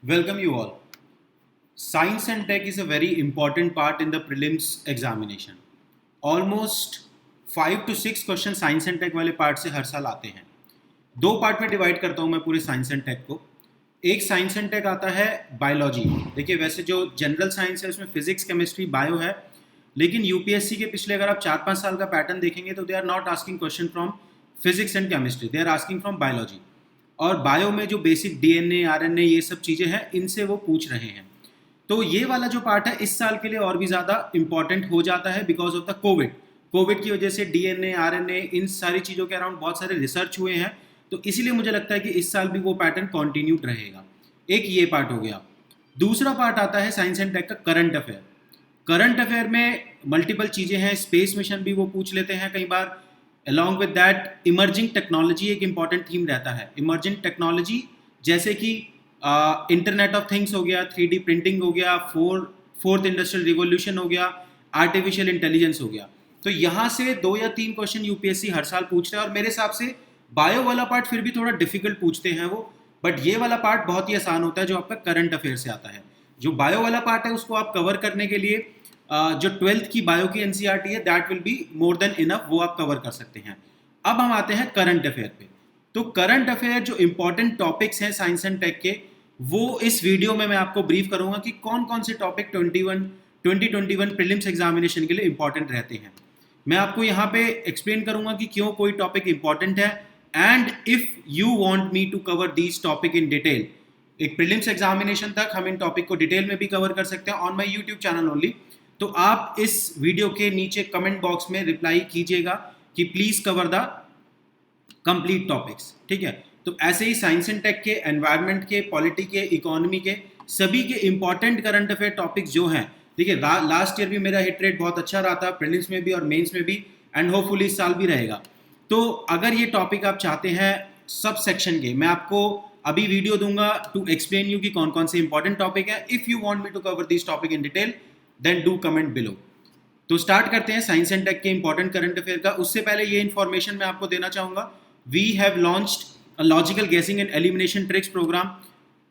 Welcome you all. Science and tech is a very important part in the prelims examination. Almost 5 to 6 question science and tech वाले part से हर साल आते हैं. दो part में डिवाइड करता हूँ मैं पूरे साइंस एंड टेक को. एक साइंस एंड टेक आता है बायोलॉजी. देखिए वैसे जो जनरल साइंस है उसमें फिजिक्स केमिस्ट्री बायो है, लेकिन यूपीएससी के पिछले अगर आप 4-5 साल का पैटर्न देखेंगे तो they are not asking question from physics and chemistry, they are asking from biology. और बायो में जो बेसिक डीएनए आरएनए ये सब चीज़ें हैं इनसे वो पूछ रहे हैं. तो ये वाला जो पार्ट है इस साल के लिए और भी ज़्यादा इंपॉर्टेंट हो जाता है बिकॉज ऑफ द कोविड की वजह से डीएनए आरएनए इन सारी चीज़ों के अराउंड बहुत सारे रिसर्च हुए हैं. तो इसीलिए मुझे लगता है कि इस साल भी वो पैटर्न कॉन्टिन्यूड रहेगा. एक ये पार्ट हो गया. दूसरा पार्ट आता है साइंस एंड टेक का करंट अफेयर. करंट अफेयर में मल्टीपल चीज़ें हैं. स्पेस मिशन भी वो पूछ लेते हैं कई बार. Along with that emerging technology एक इंपॉर्टेंट थीम रहता है. इमर्जिंग टेक्नोलॉजी जैसे कि इंटरनेट ऑफ थिंग्स हो गया, 3D प्रिंटिंग हो गया, फोर्थ इंडस्ट्रियल रिवॉल्यूशन हो गया, आर्टिफिशियल इंटेलिजेंस हो गया. तो यहाँ से 2 या 3 क्वेश्चन यूपीएससी हर साल पूछता है. और मेरे हिसाब से बायो वाला पार्ट फिर भी थोड़ा डिफिकल्ट पूछते हैं वो, बट ये वाला पार्ट बहुत ही आसान होता है जो आपका करंट अफेयर से आता है. जो बायो वाला पार्ट है उसको आप कवर करने के लिए जो 12th की बायो की एनसीईआरटी है that will be more than enough, वो आप कवर कर सकते हैं. अब हम आते हैं करंट अफेयर पे. तो करंट अफेयर जो इंपॉर्टेंट टॉपिक्स हैं साइंस एंड टेक के, वो इस वीडियो में मैं आपको ब्रीफ करूंगा कि कौन कौन से टॉपिक 2021 प्रीलिम्स एग्जामिनेशन के लिए इंपॉर्टेंट रहते हैं. मैं आपको यहाँ पे एक्सप्लेन करूंगा कि क्यों कोई टॉपिक इंपॉर्टेंट है, and if you want me to cover these topic in detail. एक प्रीलिम्स एग्जामिनेशन तक हम इन टॉपिक को डिटेल में भी कवर कर सकते हैं on my YouTube channel only. तो आप इस वीडियो के नीचे कमेंट बॉक्स में रिप्लाई कीजिएगा कि please cover the complete topics. ठीक है. तो ऐसे ही साइंस एंड टेक के, एनवायरनमेंट के, पॉलिटी के, इकोनॉमी के, सभी के इंपॉर्टेंट करंट अफेयर टॉपिक्स जो हैं. देखिए लास्ट ईयर भी मेरा हिट रेट बहुत अच्छा रहा था, प्रीलिम्स में भी और मेंस में भी, एंड होपफुली इस साल भी रहेगा. तो अगर ये टॉपिक आप चाहते हैं सब सेक्शन के, मैं आपको अभी वीडियो दूंगा टू एक्सप्लेन यू कि कौन कौन से इंपॉर्टेंट टॉपिक है. If you want me to cover this topic in detail then do comment below. तो स्टार्ट करते हैं साइंस एंड टेक के इंपॉर्टेंट करंट अफेयर का. उससे पहले ये इन्फॉर्मेशन मैं आपको देना चाहूंगा. We have launched a logical guessing and elimination tricks program,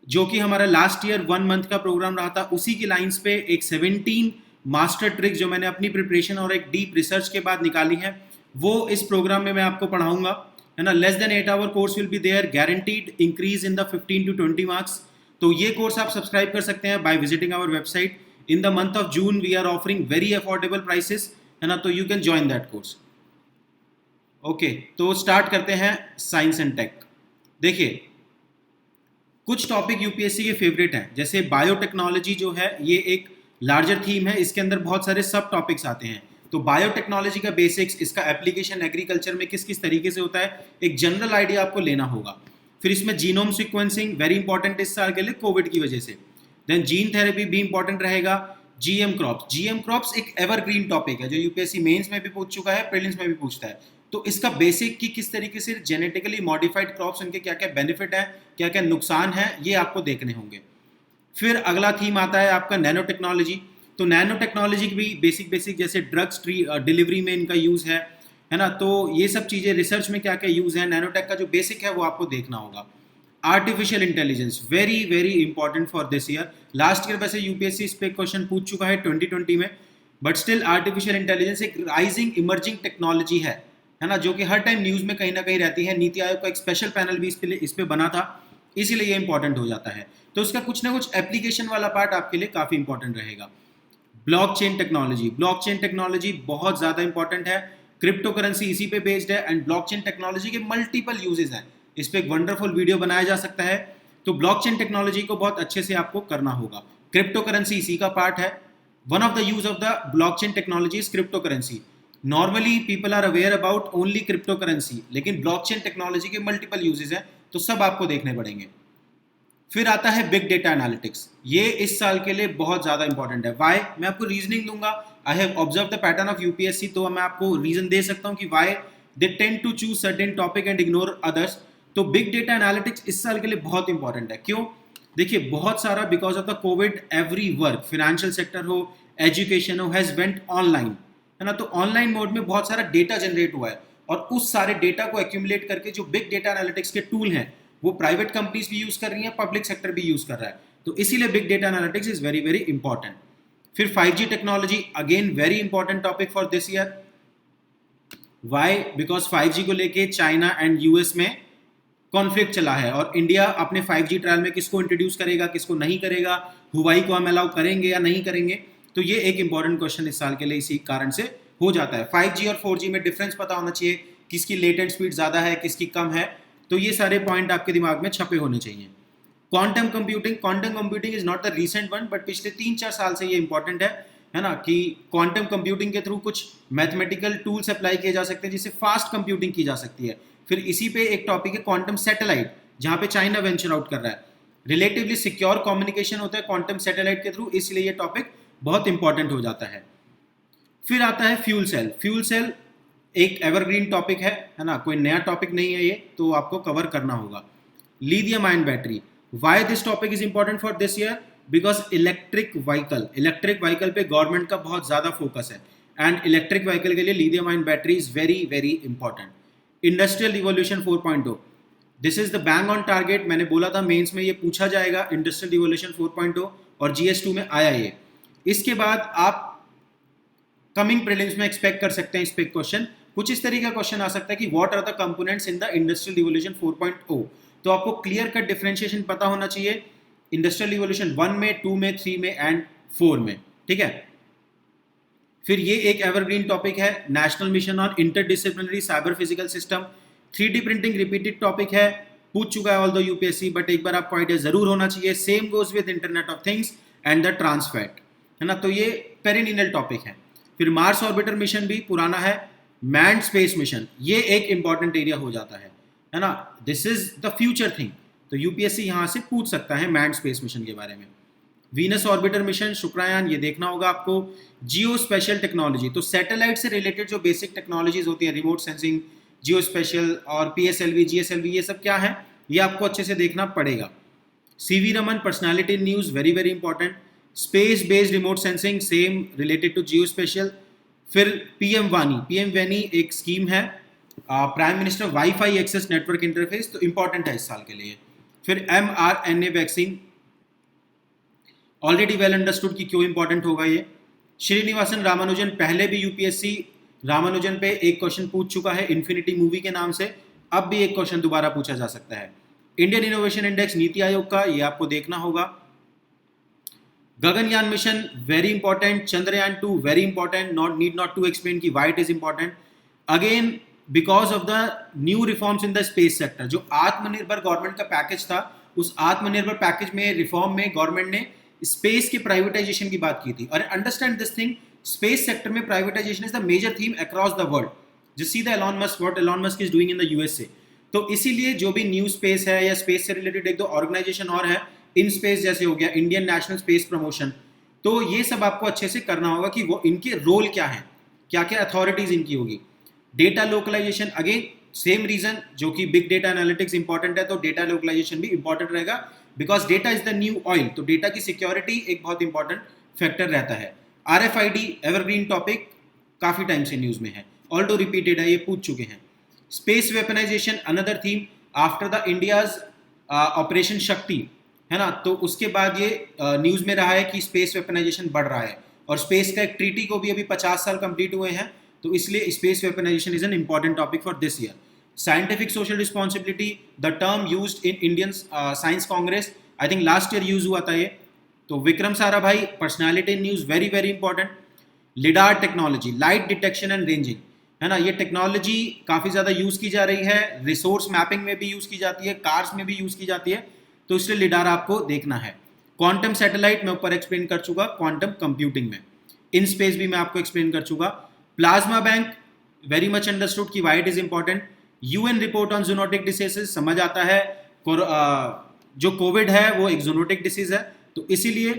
जो कि हमारा लास्ट ईयर 1 मंथ का प्रोग्राम रहा था. उसी की लाइंस पे एक 17 मास्टर ट्रिक्स जो मैंने अपनी प्रिपरेशन और एक डीप रिसर्च के बाद निकाली है, वो इस प्रोग्राम में मैं आपको पढ़ाऊंगा, है ना. Less than 8 hour course will be there, guaranteed increase in the 15 to 20 marks. तो ये कोर्स आप सब्सक्राइब कर सकते हैं by visiting our website. In the month of June, we are offering very affordable prices, है ना. तो you can join that course. Okay, तो स्टार्ट करते हैं साइंस एंड टेक. देखिए कुछ टॉपिक यूपीएससी के फेवरेट हैं, जैसे बायोटेक्नोलॉजी जो है ये एक लार्जर थीम है. इसके अंदर बहुत सारे सब टॉपिक्स आते हैं. तो बायोटेक्नोलॉजी का बेसिक्स, इसका एप्लीकेशन एग्रीकल्चर में किस किस तरीके से होता है, एक जनरल आइडिया आपको लेना होगा. फिर इसमें जीनोम सीक्वेंसिंग वेरी इंपॉर्टेंट इस साल के लिए कोविड की वजह से. देन जीन थेरेपी भी इंपॉर्टेंट रहेगा. जीएम क्रॉप्स एक एवरग्रीन टॉपिक है जो यूपीएससी मेंस में भी पूछ चुका है, प्रीलिम्स में भी पूछता है. तो इसका बेसिक कि किस तरीके से जेनेटिकली मॉडिफाइड क्रॉप्स, उनके क्या क्या बेनिफिट है, क्या क्या नुकसान है, ये आपको देखने होंगे. फिर अगला थीम आता है आपका नैनो टेक्नोलॉजी. तो नैनो टेक्नोलॉजी की भी बेसिक जैसे ड्रग्स डिलीवरी में इनका यूज़ है ना. तो ये सब चीज़ें, रिसर्च में क्या क्या यूज़ है, नैनोटेक का जो बेसिक है वो आपको देखना होगा. Artificial intelligence very very important for this year. Last year वैसे यूपीएससी इस पे क्वेश्चन पूछ चुका है 2020 में, बट स्टिल आर्टिफिशियल इंटेलिजेंस एक राइजिंग इमर्जिंग टेक्नोलॉजी है ना, जो कि हर टाइम न्यूज़ में कहीं ना कहीं रहती है. नीति आयोग का एक स्पेशल पैनल भी इस पे बना था, इसीलिए ये इंपॉर्टेंट हो जाता है. तो उसका कुछ ना कुछ एप्लीकेशन वाला पार्ट आपके लिए काफ़ी इंपॉर्टेंट रहेगा. ब्लॉकचेन टेक्नोलॉजी बहुत ज़्यादा इंपॉर्टेंट है. क्रिप्टो करेंसी इसी पे बेस्ड है, एंड ब्लॉकचेन टेक्नोलॉजी के मल्टीपल यूजेस हैं. इस पे एक वंडरफुल वीडियो बनाया जा सकता है. तो ब्लॉकचेन टेक्नोलॉजी को बहुत अच्छे से आपको करना होगा. क्रिप्टो करेंसी इसी का पार्ट है. One of the use of the blockchain technology is crypto currency. Normally people are aware about only crypto currency, लेकिन ब्लॉकचेन टेक्नोलॉजी के मल्टीपल यूजेस हैं, तो सब आपको देखने पड़ेंगे. फिर आता है बिग डेटा एनालिटिक्स. ये इस साल के लिए बहुत ज़्यादा इंपॉर्टेंट है. वाई, मैं आपको रीजनिंग दूंगा. I have observe the pattern of UPSC, तो मैं आपको रीजन दे सकता हूँ कि why they tend to choose certain topic and ignore others. तो बिग डेटा एनालिटिक्स इस साल के लिए बहुत इंपॉर्टेंट है. क्यों? देखिए बहुत सारा because of the Covid every work, financial sector हो, एजुकेशन हो, हैज वेंट ऑनलाइन, है ना. तो ऑनलाइन मोड में बहुत सारा डेटा जनरेट हुआ है, और उस सारे डेटा को एक्यूमुलेट करके जो बिग डेटा एनालिटिक्स के टूल हैं वो प्राइवेट कंपनीज भी यूज कर रही हैं, पब्लिक सेक्टर भी यूज कर रहा है. तो इसीलिए big data analytics is very very important. फिर 5G technology, again very important topic for this year. Why? Because 5G को लेके चाइना एंड यूएस में कॉन्फ्लिक्ट चला है, और इंडिया अपने 5G ट्रायल में किसको इंट्रोड्यूस करेगा, किसको नहीं करेगा, हुवाई को हम अलाउ करेंगे या नहीं करेंगे। तो ये एक इंपॉर्टेंट क्वेश्चन इस साल के लिए इसी कारण से हो जाता है। 5G और 4G में डिफरेंस पता होना चाहिए, किसकी लेटेंट स्पीड ज़्यादा है, किसकी कम है। तो ये सारे पॉइंट आपके दिमाग में छपे होने चाहिए। Quantum computing is not the recent one, but पिछले 3-4 साल से ये इंपॉर्टेंट है ना, कि क्वांटम कंप्यूटिंग के थ्रू कुछ मैथमेटिकल टूल्स अप्लाई किए जा सकते हैं जिससे फास्ट कंप्यूटिंग की जा सकती है। फिर इसी पे एक टॉपिक है क्वांटम सैटेलाइट, जहाँ पे चाइना वेंचर आउट कर रहा है। रिलेटिवली सिक्योर कम्युनिकेशन होता है क्वांटम सैटेलाइट के थ्रू, इसलिए ये टॉपिक बहुत इंपॉर्टेंट हो जाता है। फिर आता है फ्यूल सेल एक एवरग्रीन टॉपिक है ना, कोई नया टॉपिक नहीं है ये, तो आपको कवर करना होगा। Lithium ion battery, why this topic is important for this year? Because electric vehicle पे गवर्नमेंट का बहुत ज़्यादा फोकस है, एंड इलेक्ट्रिक व्हीकल के लिए lithium ion battery is very very important. Industrial revolution 4.0, this is the bang on target. मैंने बोला था मेंस में ये पूछा जाएगा, इंडस्ट्रियल रिवॉल्यूशन 4.0, और GS2 में आया ये। इसके बाद आप कमिंग प्रीलिम्स में एक्सपेक्ट कर सकते हैं इस पे क्वेश्चन, कुछ इस तरीके का क्वेश्चन आ सकता है कि what are the components in the industrial revolution 4.0। तो आपको क्लियर कट डिफरेंशिएशन पता होना चाहिए इंडस्ट्रियल रिवॉल्यूशन 1 में, 2 में, 3 में एंड 4 में, ठीक है। फिर ये एक एवरग्रीन टॉपिक है, national mission on interdisciplinary cyber physical system. 3D printing repeated topic है, पूछ चुका है ऑल द यूपीएससी, बट एक बार आपको आइडिया जरूर होना चाहिए। Same goes with internet of things and the trans fat, है ना, तो ये पेरिनियल टॉपिक है। फिर मार्स ऑर्बिटर मिशन भी पुराना है। मैन्ड स्पेस मिशन, ये एक इंपॉर्टेंट एरिया हो जाता है ना, this is the future thing, तो यूपीएससी यहाँ से पूछ सकता है मैन्ड स्पेस मिशन के बारे में। वीनस ऑर्बिटर मिशन, शुक्रायान, ये देखना होगा आपको। जियो स्पेशल टेक्नोलॉजी, तो सैटेलाइट से रिलेटेड जो बेसिक टेक्नोलॉजीज होती है, रिमोट सेंसिंग, जियो स्पेशल और PSLV, GSLV, ये सब क्या है, ये आपको अच्छे से देखना पड़ेगा। CV Raman, personality news, very very important. Space based remote sensing, same related to geo spatial. फिर PM वानी एक स्कीम है, prime minister wifi access network interface, तो इंपॉर्टेंट है इस साल के लिए। फिर mRNA vaccine, already well understood कि क्यों इंपॉर्टेंट होगा ये। श्रीनिवासन रामानुजन, पहले भी यूपीएससी रामानुजन पे एक क्वेश्चन पूछ चुका है इन्फिनिटी मूवी के नाम से, अब भी एक क्वेश्चन दोबारा पूछा जा सकता है। Indian innovation index NITI Aayog का, ये आपको देखना होगा। Gaganyaan mission very important, Chandrayaan 2 very important, need not to explain कि why it is important. Again because of the new reforms in the space sector, जो आत्मनिर्भर गवर्नमेंट का पैकेज था, उस आत्मनिर्भर पैकेज में रिफॉर्म में गवर्नमेंट ने स्पेस के प्राइवेटाइजेशन की बात की थी। और understand this thing, space sector में privatization is the major theme across the world. Just see the Elon Musk, what Elon Musk is doing in the USA। तो इसीलिए जो भी न्यू स्पेस है या स्पेस से रिलेटेड एक दो ऑर्गेनाइजेशन और है, इन स्पेस जैसे हो गया इंडियन नेशनल स्पेस प्रमोशन, तो ये सब आपको अच्छे से करना होगा कि वो इनके रोल क्या है, क्या क्या अथॉरिटीज इनकी होगी। Data localization, again same reason जो कि बिग डेटा एनालिटिक्स इंपॉर्टेंट है, तो डेटा लोकलाइजेशन भी इंपॉर्टेंट रहेगा, because data is the new oil, तो डेटा की सिक्योरिटी एक बहुत इंपॉर्टेंट फैक्टर रहता है। RFID एवरग्रीन टॉपिक, काफी टाइम से न्यूज में है, ऑल्टो रिपीटेड है, ये पूछ चुके हैं। Space weaponization another theme after the India's operation Shakti, है ना, तो उसके बाद ये न्यूज में रहा है कि स्पेस वेपनाइजेशन बढ़ रहा है, और स्पेस का एक ट्रीटी को भी अभी 50 साल कंप्लीट हुए हैं, तो इसलिए space weaponization is an important topic for this year. Scientific social responsibility, the term used in Indian science congress, I think last year use हुआ था ये। तो Vikram Sarabhai, personality news, very very important. Lidar technology, light detection and ranging, है ना, ये technology काफ़ी ज़्यादा use की जा रही है, रिसोर्स मैपिंग में भी यूज़ की जाती है, कार्स में भी यूज़ की जाती है, तो इसलिए लिडार आपको देखना है। क्वांटम सैटेलाइट मैं ऊपर एक्सप्लेन कर चुका, क्वांटम कंप्यूटिंग में। इन स्पेस भी मैं आपको एक्सप्लेन कर चुका। Plasma bank, very much understood कि why it is important. UN report on zoonotic diseases, समझ आता है जो कोविड है वो एक जूनोटिक डिसीज है, तो इसीलिए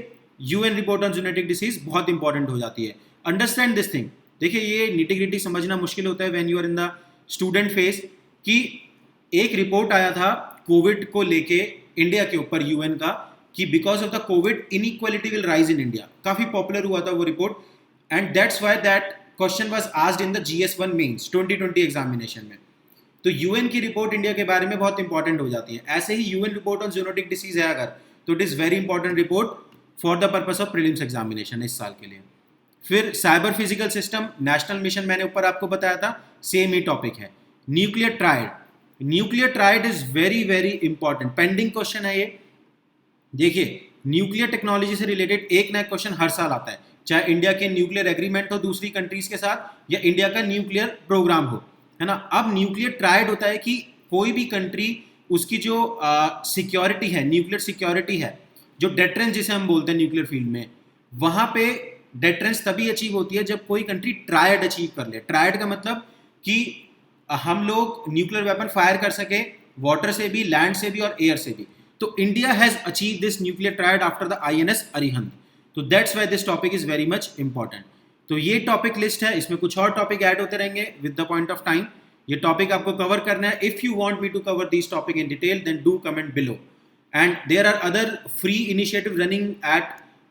UN report on zoonotic disease बहुत इंपॉर्टेंट हो जाती है। अंडरस्टैंड दिस थिंग, देखिए ये निटी-ग्रिटी समझना मुश्किल होता है when you are in the student phase, कि एक रिपोर्ट आया था कोविड को लेके इंडिया के ऊपर UN का, कि because of the covid inequality will rise in India, काफी पॉपुलर हुआ था वो रिपोर्ट, and that's why that question was asked in the GS1 mains 2020 examination में। तो UN की रिपोर्ट इंडिया के बारे में बहुत इंपॉर्टेंट हो जाती है। ऐसे ही UN report on zoonotic disease है अगर, तो it is very important report for the purpose of prelims examination इस साल के लिए। फिर cyber physical system national mission मैंने ऊपर आपको बताया था, सेम ही टॉपिक है। Nuclear triad is very very important, pending question है ये। देखिए न्यूक्लियर टेक्नोलॉजी से रिलेटेड एक नया क्वेश्चन हर साल आता है, चाहे इंडिया के न्यूक्लियर एग्रीमेंट हो दूसरी कंट्रीज के साथ या इंडिया का न्यूक्लियर प्रोग्राम हो, है ना। अब न्यूक्लियर ट्रायड होता है कि कोई भी कंट्री उसकी जो सिक्योरिटी है, न्यूक्लियर सिक्योरिटी है, जो डेटरेंस जिसे हम बोलते हैं न्यूक्लियर फील्ड में, वहां पे डेटरेंस तभी अचीव होती है जब कोई कंट्री ट्रायड अचीव कर ले। ट्रायड का मतलब कि हम लोग न्यूक्लियर वेपन फायर कर सके वाटर से भी, लैंड से भी और एयर से भी। तो India has achieve this nuclear triad after the INS Arihant. तो that's why this topic is very much important. तो ये टॉपिक लिस्ट है, इसमें कुछ और टॉपिक ऐड होते रहेंगे with the point of time. ये टॉपिक आपको कवर करना है। If you want me to cover this topic in detail then do comment below. And there are other free initiative running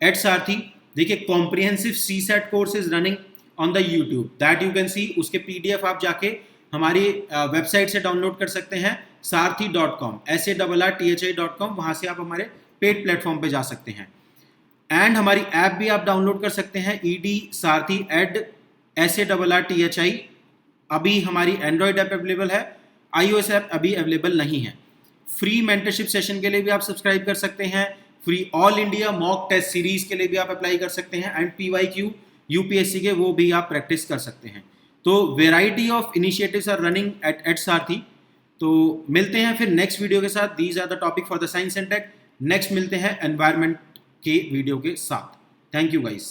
at Sarathi. देखिए comprehensive CSAT course is running on the YouTube, that you can see. उसके PDF आप जाके हमारी website से download कर सकते हैं, sarthi.com, SARRTHI.com। वहाँ से आप हमारे पेड प्लेटफॉर्म पे जा सकते हैं। एंड हमारी ऐप भी आप डाउनलोड कर सकते हैं, ED सारथी एड SARRTHI। अभी हमारी एंड्रॉयड ऐप अवेलेबल है, iOS ऐप अभी अवेलेबल नहीं है। फ्री मेंटरशिप सेशन के लिए भी आप सब्सक्राइब कर सकते हैं। Free all India mock test series के लिए भी आप अप्लाई कर सकते हैं। एंड PYQ UPSC के वो भी आप प्रैक्टिस कर सकते हैं। तो variety of initiatives are running at Sarathi. तो मिलते हैं फिर नेक्स्ट वीडियो के साथ। These are the topic for the science and tech. Next मिलते हैं एनवायरनमेंट के वीडियो के साथ। Thank you guys.